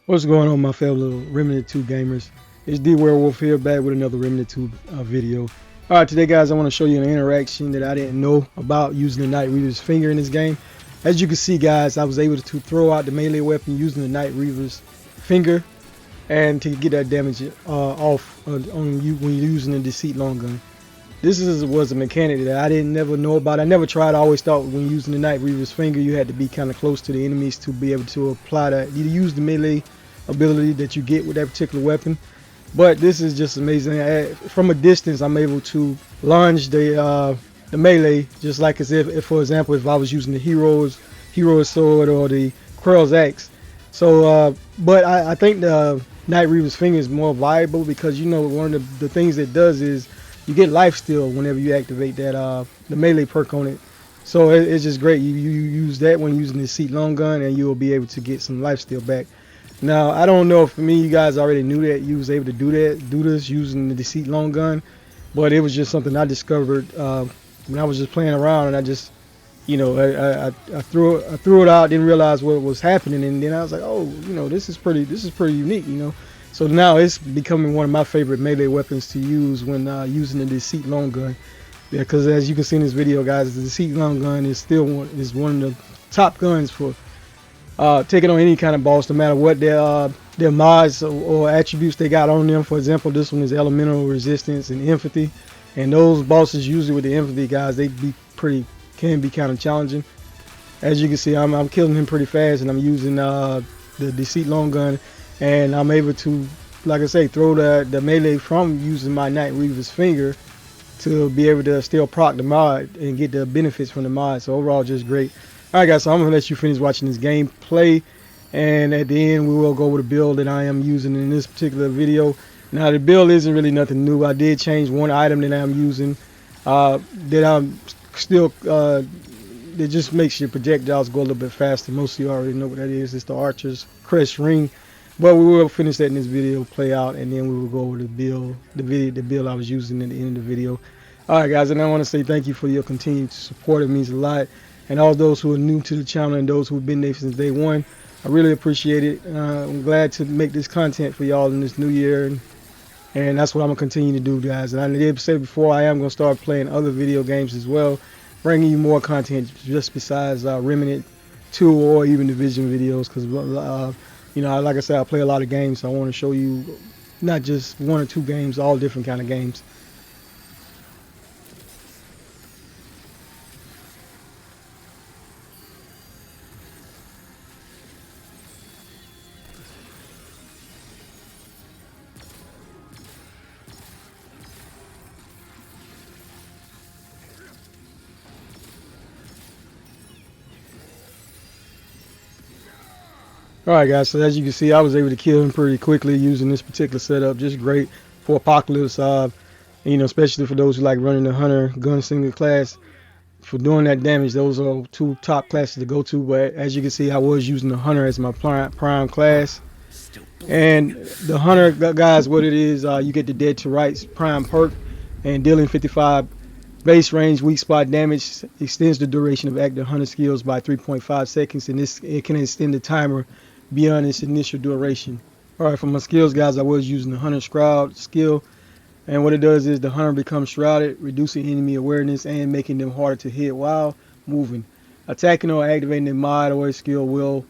What's going on, my fellow Remnant 2 gamers? It's D Werewolf here, back with another Remnant 2 video. Alright, today guys, I want to show you an interaction that I didn't know about using the Night Reaver's finger in this game. As you can see guys, I was able to throw out the melee weapon using the Night Reaver's finger and to get that damage off on you when you're using the Deceit long gun. Was a mechanic that I didn't never know about. I never tried. I always thought when using the Night Reaver's finger, you had to be kind of close to the enemies to be able to apply that. You use the melee ability that you get with that particular weapon. But this is just amazing. From a distance, I'm able to launch the melee just like as if, for example, if I was using the hero's sword or the Quell's axe. So, but I think the Night Reaver's finger is more viable because you know one of the things it does is you get life steal whenever you activate that the melee perk on it. So it's just great. You use that when using the Deceit long gun, and you will be able to get some life steal back. Now I don't know if for me you guys already knew that you was able to do this using the Deceit long gun, but it was just something I discovered when I was just playing around, and I just I threw it out, didn't realize what was happening, and then I was like, oh, this is pretty unique. So now it's becoming one of my favorite melee weapons to use when using the Deceit long gun. Yeah, because as you can see in this video, guys, the Deceit long gun is still one of the top guns for taking on any kind of boss, no matter what their mods or attributes they got on them. For example, this one is elemental resistance and empathy, and those bosses usually with the empathy guys, can be kind of challenging. As you can see, I'm killing him pretty fast, and I'm using the Deceit long gun, and I'm able to, like I say, throw the melee from using my Night Reaver's finger to be able to still proc the mod and get the benefits from the mod. So overall, just great. Alright guys, so I'm going to let you finish watching this gameplay, and at the end we will go over the build that I am using in this particular video. Now the build isn't really nothing new. I did change one item that I'm using that I'm still that just makes your projectiles go a little bit faster. Most of you already know what that is. It's the Archer's Crest Ring. But we will finish that in this video, play out, and then we will go over the build I was using at the end of the video. Alright guys, and I want to say thank you for your continued support. It means a lot. And all those who are new to the channel and those who have been there since day one, I really appreciate it. I'm glad to make this content for y'all in this new year, and that's what I'm going to continue to do, guys. And I did say before, I am going to start playing other video games as well, bringing you more content just besides Remnant 2 or even Division videos, because like I said, I play a lot of games, so I want to show you not just one or two games, all different kind of games. Alright guys, so as you can see, I was able to kill him pretty quickly using this particular setup. Just great for Apocalypse, especially for those who like running the Hunter Gunslinger class. For doing that damage, those are two top classes to go to, but as you can see, I was using the Hunter as my prime class. And the Hunter, guys, what it is, you get the Dead to Rights prime perk, and dealing 55 base range weak spot damage extends the duration of active Hunter skills by 3.5 seconds, and it can extend the timer beyond its initial duration. Alright, for my skills, guys, I was using the Hunter Shroud skill, and what it does is the Hunter becomes shrouded, reducing enemy awareness and making them harder to hit while moving. Attacking or activating a mod or a skill will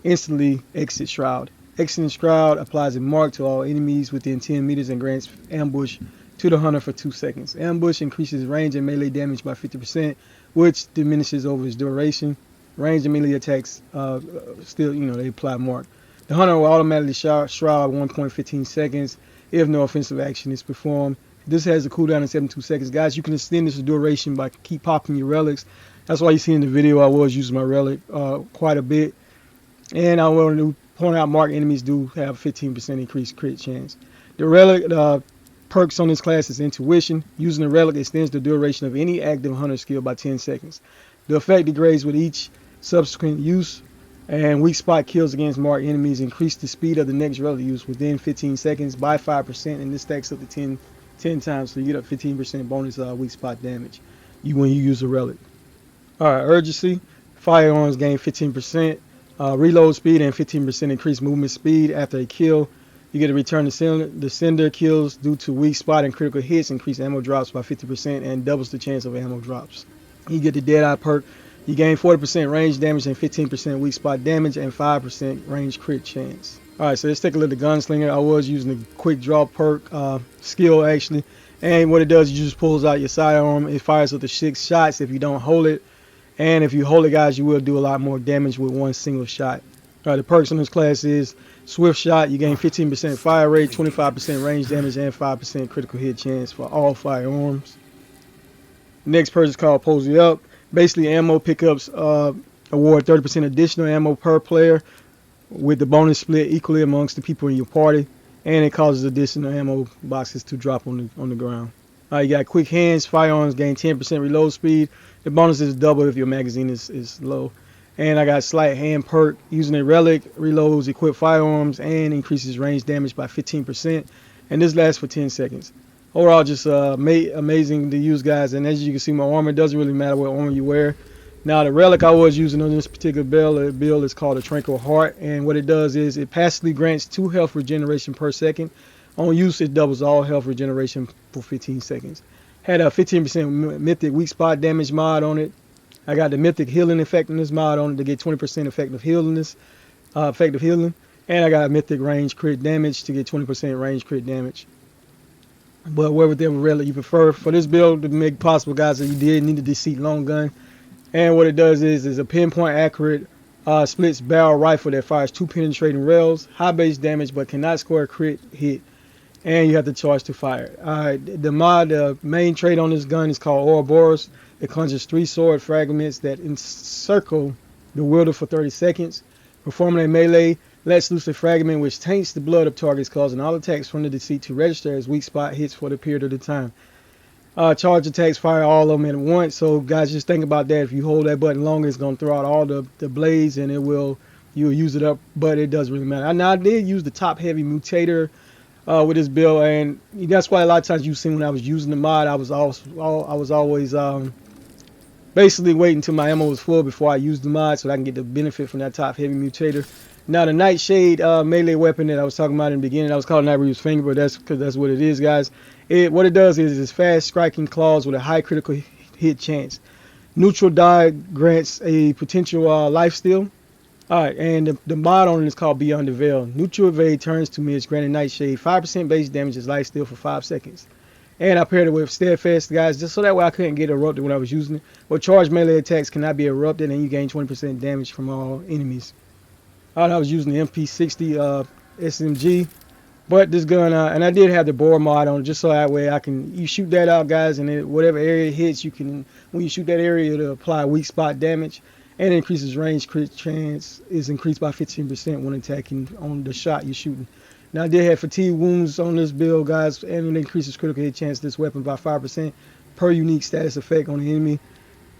instantly exit Shroud. Exiting Shroud applies a mark to all enemies within 10 meters and grants ambush to the Hunter for 2 seconds. Ambush increases range and melee damage by 50%, which diminishes over its duration. Range and melee attacks still, they apply mark. The Hunter will automatically shroud 1.15 seconds if no offensive action is performed. This has a cooldown of 72 seconds. Guys, you can extend this duration by keep popping your relics. That's why you see in the video I was using my relic quite a bit. And I want to point out marked enemies do have 15% increased crit chance. The relic perks on this class is Intuition. Using the relic extends the duration of any active Hunter skill by 10 seconds. The effect degrades with each subsequent use, and weak spot kills against marked enemies increase the speed of the next relic use within 15 seconds by 5%, and this stacks up to 10 times, so you get a 15% bonus weak spot damage when you use a relic. Alright, urgency. Firearms gain 15%. reload speed, and 15% increased movement speed after a kill. You get a return to sender kills due to weak spot and critical hits, increase ammo drops by 50%, and doubles the chance of ammo drops. You get the Deadeye perk. You gain 40% range damage and 15% weak spot damage and 5% range crit chance. Alright, so let's take a look at the Gunslinger. I was using the quick draw perk skill actually. And what it does, you just pulls out your sidearm. It fires up to 6 shots if you don't hold it. And if you hold it, guys, you will do a lot more damage with one single shot. Alright, the perks on this class is Swift Shot. You gain 15% fire rate, 25% range damage, and 5% critical hit chance for all firearms. Next perk is called Posey Up. Basically, ammo pickups award 30% additional ammo per player, with the bonus split equally amongst the people in your party, and it causes additional ammo boxes to drop on the ground. You got Quick Hands. Firearms gain 10% reload speed. The bonus is double if your magazine is low. And I got Sleight Hand perk. Using a relic, reloads equipped firearms and increases range damage by 15%. And this lasts for 10 seconds. Overall, just amazing to use, guys. And as you can see, my armor doesn't really matter what armor you wear. Now, the relic I was using on this particular build is called a Tranquil Heart. And what it does is it passively grants 2 health regeneration per second. On use, it doubles all health regeneration for 15 seconds. Had a 15% mythic weak spot damage mod on it. I got the mythic healing effectiveness mod on it to get 20% effective healing. And I got mythic range crit damage to get 20% range crit damage. But whatever relic you prefer for this build to make possible, guys, that you did need a Deceit long gun. And what it does is a pinpoint accurate splits barrel rifle that fires 2 penetrating rails, high base damage, but cannot score a crit hit. And you have to charge to fire. The main trait on this gun is called Ouroboros. It conjures 3 sword fragments that encircle the wielder for 30 seconds. Performing a melee lets loose a fragment which taints the blood of targets, causing all attacks from the Deceit to register as weak spot hits for the period of the time. Charge attacks fire all of them at once. So guys, just think about that. If you hold that button longer, it's going to throw out all the blades, and you'll use it up. But it doesn't really matter. Now, I did use the top heavy mutator with this build, and that's why a lot of times you've seen when I was using the mod, I was always basically waiting until my ammo was full before I used the mod, so that I can get the benefit from that top heavy mutator. Now, the Nightshade melee weapon that I was talking about in the beginning, I was calling Night Reaver's Finger, but that's what it is, guys. What it does is it's fast striking claws with a high critical hit chance. Neutral die grants a potential lifesteal. Alright, and the mod on it is called Beyond the Veil. Neutral evade turns to miss, granting Nightshade 5% base damage as lifesteal for 5 seconds. And I paired it with Steadfast, guys, just so that way I couldn't get erupted when I was using it. But charged melee attacks cannot be erupted, and you gain 20% damage from all enemies. I was using the MP60 SMG, but this gun, and I did have the bore mod on, just so that way you shoot that out, guys, and whatever area it hits, when you shoot that area, it'll apply weak spot damage, and it increases range crit chance is increased by 15% when attacking on the shot you're shooting. Now, I did have fatigue wounds on this build, guys, and it increases critical hit chance of this weapon by 5% per unique status effect on the enemy,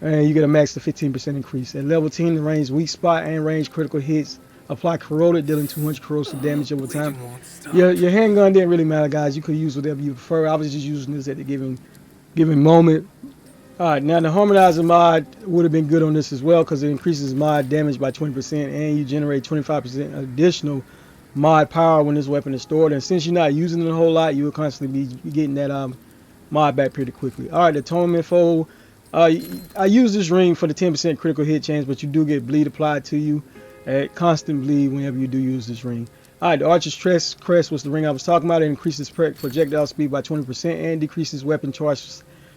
and you get a max of 15% increase. At level 10, the range weak spot and range critical hits apply corroded, dealing 200 corrosive damage over time. Your handgun didn't really matter, guys. You could use whatever you prefer. I was just using this at the given moment. Alright, now the Harmonizer mod would have been good on this as well, because it increases mod damage by 20%, and you generate 25% additional mod power when this weapon is stored. And since you're not using it a whole lot, you will constantly be getting that mod back pretty quickly. Alright, the Atonement Fold. I use this ring for the 10% critical hit chance, but you do get bleed applied to you at constant bleed whenever you do use this ring. Alright, the Archer's Crest was the ring I was talking about. It increases projectile speed by 20% and decreases weapon charge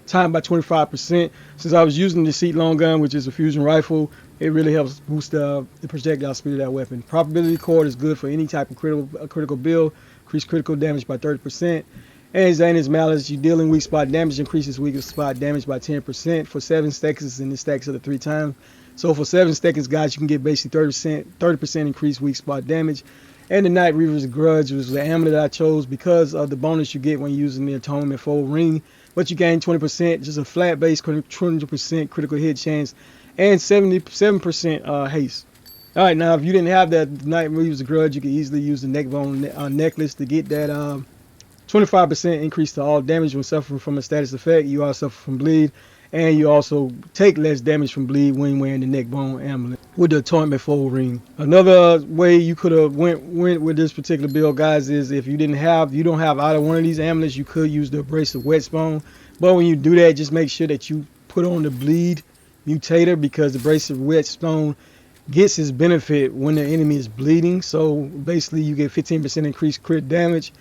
time by 25%. Since I was using the Deceit long gun, which is a fusion rifle, it really helps boost the projectile speed of that weapon. Probability Cord is good for any type of critical build. Increase critical damage by 30%. And Xana's Malice, you dealing weak spot damage, increases weak spot damage by 10% for 7 seconds, and it stacks up to 3 times. So for 7 seconds, guys, you can get basically 30% increased weak spot damage. And the Night Reaver's Grudge was the amulet that I chose because of the bonus you get when using the Atonement Fold ring. But you gain 20%, just a flat base 200% critical hit chance, and 77% haste. Alright, now if you didn't have that Night Reaver's Grudge, you could easily use the neckbone necklace to get that 25% increase to all damage when suffering from a status effect. You are suffering from bleed. and you also take less damage from bleed when wearing the neck bone amulet with the Atonement Fold ring. Another way you could have went with this particular build, guys, is if you don't have either one of these amulets, you could use the Abrasive Whetstone. But when you do that, just make sure that you put on the bleed mutator, because the Abrasive Whetstone gets his benefit when the enemy is bleeding. So basically you get 15% increased crit damage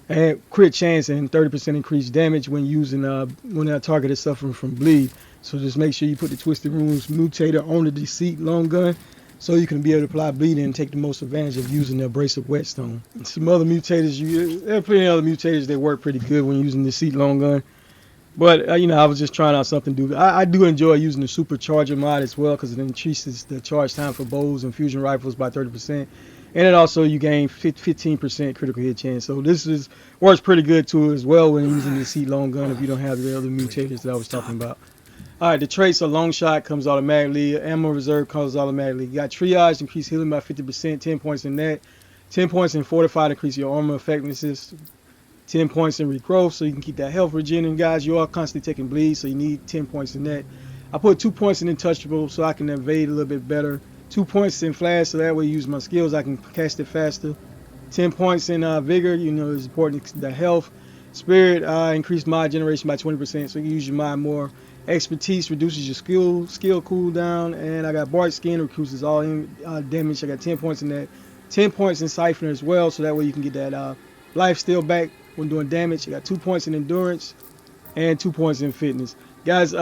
and crit chance and 30% increased damage when using when a target is suffering from bleed. So just make sure you put the Twisted Runes mutator on the Deceit long gun, so you can be able to apply bleeding and take the most advantage of using the Abrasive Whetstone. Some other mutators, there are plenty of other mutators that work pretty good when using the Deceit long gun. But I was just trying out something new. I do enjoy using the Supercharger mod as well, because it increases the charge time for bows and fusion rifles by 30%, and it also you gain 15% critical hit chance. So this works pretty good too as well when using the Seat long gun if you don't have the other mutators that I was talking about. All right, the traits are long shot comes automatically, ammo reserve comes automatically. You got triage, increase healing by 50%, 10 points in that, 10 points in fortified, increase your armor effectiveness, 10 points in regrowth, so you can keep that health regen. And guys, you are constantly taking bleed, so you need 10 points in that. I put 2 points in Untouchable so I can evade a little bit better. 2 points in Flash, so that way I use my skills, I can cast it faster. 10 points in Vigor, it's important, the health. Spirit, increased mod generation by 20%, so you can use your mod more. Expertise reduces your skill cooldown, and I got Bart Skin, reduces all damage. I got 10 points in that. 10 points in Siphoner as well, so that way you can get that life steal back when doing damage. I got 2 points in Endurance and 2 points in Fitness. Guys,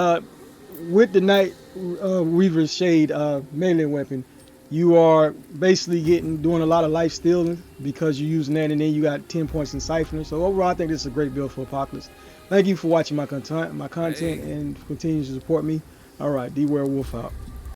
with the Night Weaver's Shade melee weapon, you are basically doing a lot of life stealing because you're using that, and then you got 10 points in Siphoner. So overall, I think this is a great build for Apocalypse. Thank you for watching my content, and continue to support me. All right, D Werewolf out.